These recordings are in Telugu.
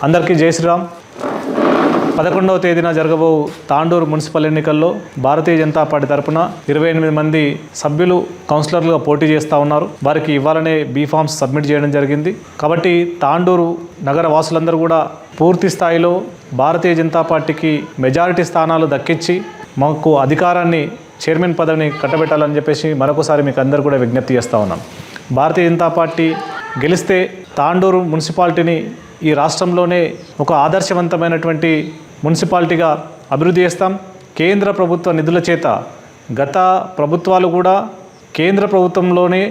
అందరికీ జై శ్రీరామ్. 11వ తేదీన జరగబో తాండూరు మున్సిపల్ ఎన్నికల్లో భారతీయ జనతా పార్టీ తరఫున 28 మంది సభ్యులు కౌన్సిలర్లుగా పోటీ చేస్తూ ఉన్నారు. వారికి ఇవ్వాలనే బీఫామ్స్ సబ్మిట్ చేయడం జరిగింది. కాబట్టి తాండూరు నగర వాసులందరూ కూడా పూర్తి స్థాయిలో భారతీయ జనతా పార్టీకి మెజారిటీ స్థానాలు దక్కించి మాకు అధికారాన్ని చైర్మన్ పదవిని కట్టబెట్టాలని చెప్పేసి మరొకసారి మీకు అందరూ కూడా విజ్ఞప్తి చేస్తూ ఉన్నాం. భారతీయ జనతా పార్టీ గెలిస్తే తాండూరు మున్సిపాలిటీని ఈ రాష్ట్రంలోనే ఒక ఆదర్శవంతమైనటువంటి మున్సిపాలిటీగా అభివృద్ధి చేస్తాం. కేంద్ర ప్రభుత్వ నిధుల చేత గత ప్రభుత్వాలు కూడా కేంద్ర ప్రభుత్వంలోనే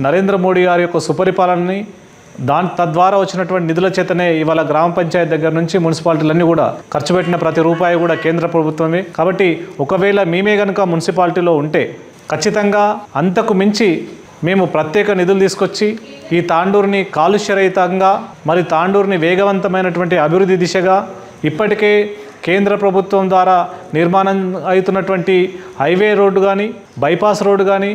నరేంద్ర మోడీ గారి యొక్క సుపరిపాలనని తద్వారా వచ్చినటువంటి నిధుల చేతనే ఇవాళ గ్రామ పంచాయతీ దగ్గర నుంచి మున్సిపాలిటీలన్నీ కూడా ఖర్చు పెట్టిన ప్రతి రూపాయి కూడా కేంద్ర ప్రభుత్వమే. కాబట్టి ఒకవేళ మేమే కనుక మున్సిపాలిటీలో ఉంటే ఖచ్చితంగా అంతకు మించి మేము ప్రత్యేక నిధులు తీసుకొచ్చి ఈ తాండూరుని కాలుష్యరహితంగా మరి తాండూరుని వేగవంతమైనటువంటి అభివృద్ధి దిశగా ఇప్పటికే కేంద్ర ప్రభుత్వం ద్వారా నిర్మాణం అవుతున్నటువంటి హైవే రోడ్డు కానీ బైపాస్ రోడ్డు కానీ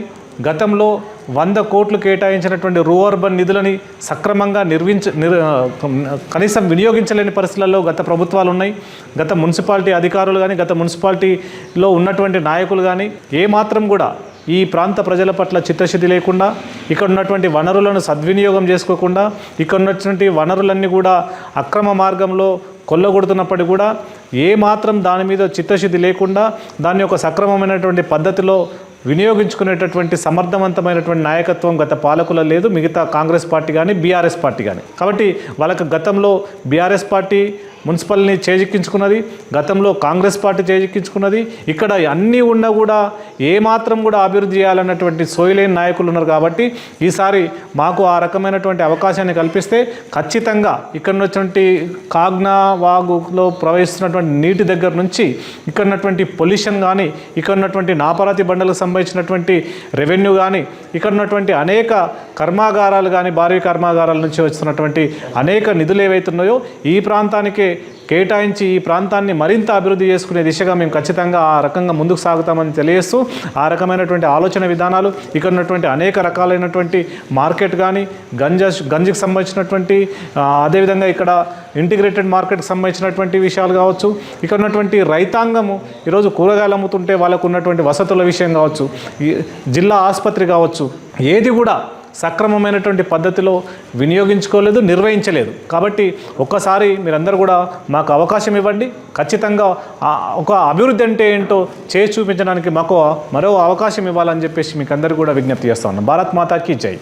గతంలో 100 కోట్లు కేటాయించినటువంటి రూఅర్బన్ నిధులని సక్రమంగా కనీసం వినియోగించలేని పరిస్థితులలో గత ప్రభుత్వాలు ఉన్నాయి. గత మున్సిపాలిటీ అధికారులు కానీ గత మున్సిపాలిటీలో ఉన్నటువంటి నాయకులు కానీ ఏమాత్రం కూడా ఈ ప్రాంత ప్రజల పట్ల చిత్తశుద్ధి లేకుండా ఇక్కడ ఉన్నటువంటి వనరులను సద్వినియోగం చేసుకోకుండా ఇక్కడ ఉన్నటువంటి వనరులన్నీ కూడా అక్రమ మార్గంలో కొల్లగొడుతున్నప్పటికీ కూడా ఏమాత్రం దాని మీద చిత్తశుద్ధి లేకుండా దాన్ని ఒక సక్రమమైనటువంటి పద్ధతిలో వినియోగించుకునేటటువంటి సమర్థవంతమైనటువంటి నాయకత్వం గత పాలకుల లేదు, మిగతా కాంగ్రెస్ పార్టీ కానీ బీఆర్ఎస్ పార్టీ కానీ. కాబట్టి వాళ్ళకి గతంలో బీఆర్ఎస్ పార్టీ మున్సిపల్ని చేజిక్కించుకున్నది, గతంలో కాంగ్రెస్ పార్టీ చేజిక్కించుకున్నది. ఇక్కడ అన్నీ ఉన్నా కూడా ఏమాత్రం కూడా అభివృద్ధి చేయాలన్నటువంటి సోయలేని నాయకులు ఉన్నారు. కాబట్టి ఈసారి మాకు ఆ రకమైనటువంటి అవకాశాన్ని కల్పిస్తే ఖచ్చితంగా ఇక్కడ ఉన్నటువంటి కాగ్నా వాగులో ప్రవహిస్తున్నటువంటి నీటి దగ్గర నుంచి ఇక్కడ ఉన్నటువంటి పొల్యూషన్ కానీ ఇక్కడ ఉన్నటువంటి నాపరాతి బండలకు సంబంధించినటువంటి రెవెన్యూ కానీ ఇక్కడ ఉన్నటువంటి అనేక కర్మాగారాలు కానీ భారీ కర్మాగారాల నుంచి వస్తున్నటువంటి అనేక నిధులు ఏవైతున్నాయో ఈ ప్రాంతానికే కేటాయించి ఈ ప్రాంతాన్ని మరింత అభివృద్ధి చేసుకునే దిశగా మేము ఖచ్చితంగా ఆ రకంగా ముందుకు సాగుతామని తెలియజేస్తూ ఆ ఆలోచన విధానాలు ఇక్కడ ఉన్నటువంటి అనేక రకాలైనటువంటి మార్కెట్ కానీ గంజికి సంబంధించినటువంటి అదేవిధంగా ఇక్కడ ఇంటిగ్రేటెడ్ మార్కెట్కి సంబంధించినటువంటి విషయాలు కావచ్చు, ఇక్కడ ఉన్నటువంటి రైతాంగము ఈరోజు కూరగాయలు అమ్ముతుంటే వాళ్ళకు ఉన్నటువంటి వసతుల విషయం కావచ్చు, ఈ జిల్లా ఆసుపత్రి కావచ్చు, ఏది కూడా సక్రమమైనటువంటి పద్ధతిలో వినియోగించుకోలేదు, నిర్వహించలేదు. కాబట్టి ఒక్కసారి మీరందరూ కూడా మాకు అవకాశం ఇవ్వండి. ఖచ్చితంగా ఒక అభివృద్ధి అంటే ఏంటో చేసి చూపించడానికి మాకు మరో అవకాశం ఇవ్వాలని చెప్పేసి మీకు అందరికీ కూడా విజ్ఞప్తి చేస్తా ఉన్నాం. భారత్ మాతాకి జై.